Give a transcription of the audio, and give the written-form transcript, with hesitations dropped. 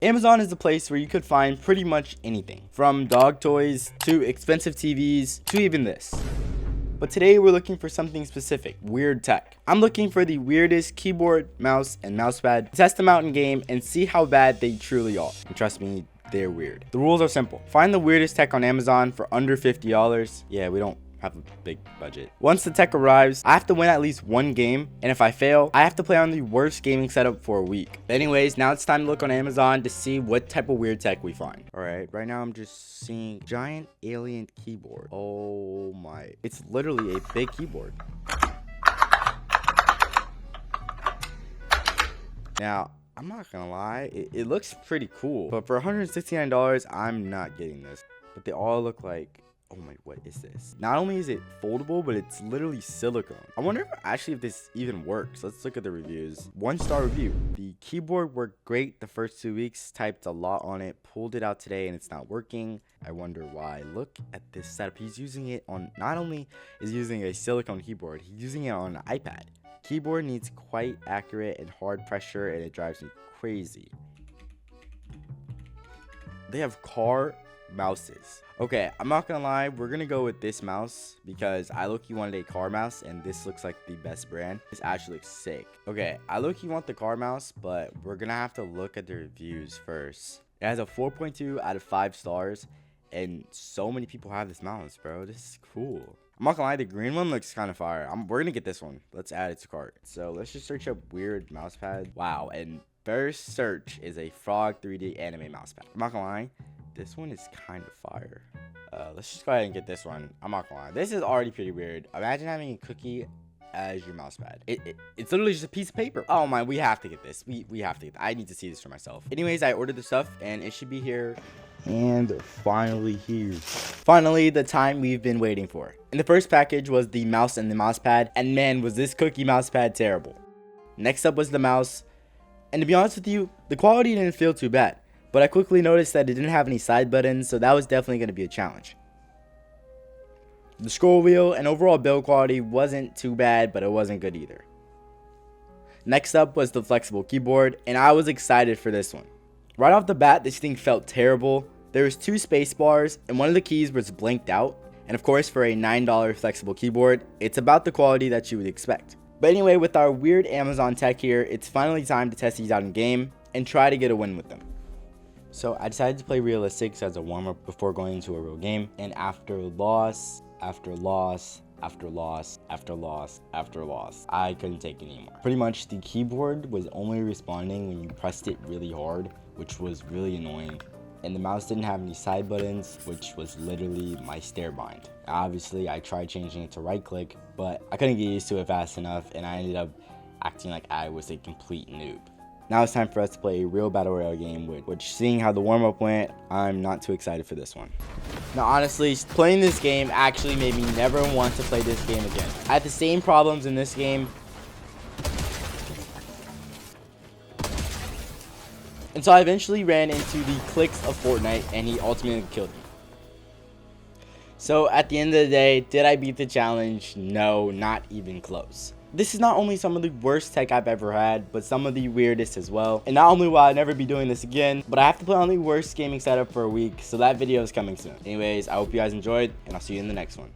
Amazon is the place where you could find pretty much anything, from dog toys to expensive TVs to even this. But today we're looking for something specific, weird tech. I'm looking for the weirdest keyboard, mouse, and mousepad, test them out in game, and see how bad they truly are. And trust me, they're weird. The rules are simple. Find the weirdest tech on Amazon for under $50. Yeah, we don't have a big budget. Once the tech arrives, I have to win at least one game, and if I fail, I have to play on the worst gaming setup for a week. But anyways, now it's time to look on Amazon to see what type of weird tech we find. Alright, right now I'm just seeing giant alien keyboard. Oh my, it's literally a big keyboard. Now, I'm not gonna lie, it looks pretty cool, but for $169, I'm not getting this. But they all look like, oh my, what is this? Not only is it foldable, but it's literally silicone. I wonder if this even works. Let's look at the reviews. 1-star review. The keyboard worked great the first 2 weeks. Typed a lot on it. Pulled it out today and it's not working. I wonder why. Look at this setup. He's using it on, not only is he using a silicone keyboard, he's using it on an iPad. Keyboard needs quite accurate and hard pressure and it drives me crazy. They have car mouses. Okay, I'm not gonna lie, we're gonna go with this mouse because I low-key wanted a car mouse and this looks like the best brand. This actually looks sick. Okay, I low-key want the car mouse, but we're gonna have to look at the reviews first. It has a 4.2 out of 5 stars and so many people have this mouse, bro. This is cool. I'm not gonna lie, the green one looks kind of fire. We're gonna get this one. Let's add it to cart. So let's just search up weird mouse pad. Wow, and first search is a Frog 3D anime mouse pad. I'm not gonna lie, this one is kind of fire. Let's just go ahead and get this one. I'm not gonna lie, this is already pretty weird. Imagine having a cookie as your mouse pad. It's literally just a piece of paper. Oh my, we have to get this. We have to get this. I need to see this for myself. Anyways, I ordered the stuff and it should be here. And finally here. Finally, the time we've been waiting for. In the first package was the mouse and the mouse pad, and man, was this cookie mouse pad terrible. Next up was the mouse, and to be honest with you, the quality didn't feel too bad. But I quickly noticed that it didn't have any side buttons, so that was definitely going to be a challenge. The scroll wheel and overall build quality wasn't too bad, but it wasn't good either. Next up was the flexible keyboard, and I was excited for this one. Right off the bat, this thing felt terrible. There was 2 space bars, and one of the keys was blanked out. And of course, for a $9 flexible keyboard, it's about the quality that you would expect. But anyway, with our weird Amazon tech here, it's finally time to test these out in game and try to get a win with them. So I decided to play realistics as a warm-up before going into a real game, and after loss, after loss, after loss, after loss, after loss, I couldn't take it anymore. Pretty much the keyboard was only responding when you pressed it really hard, which was really annoying. And the mouse didn't have any side buttons, which was literally my stare bind. Obviously, I tried changing it to right click, but I couldn't get used to it fast enough, and I ended up acting like I was a complete noob. Now it's time for us to play a real Battle Royale game, which seeing how the warm-up went, I'm not too excited for this one. Now honestly, playing this game actually made me never want to play this game again. I had the same problems in this game. And so I eventually ran into the cliques of Fortnite and he ultimately killed me. So at the end of the day, did I beat the challenge? No, not even close. This is not only some of the worst tech I've ever had, but some of the weirdest as well. And not only will I never be doing this again, but I have to play on the worst gaming setup for a week, so that video is coming soon. Anyways, I hope you guys enjoyed, and I'll see you in the next one.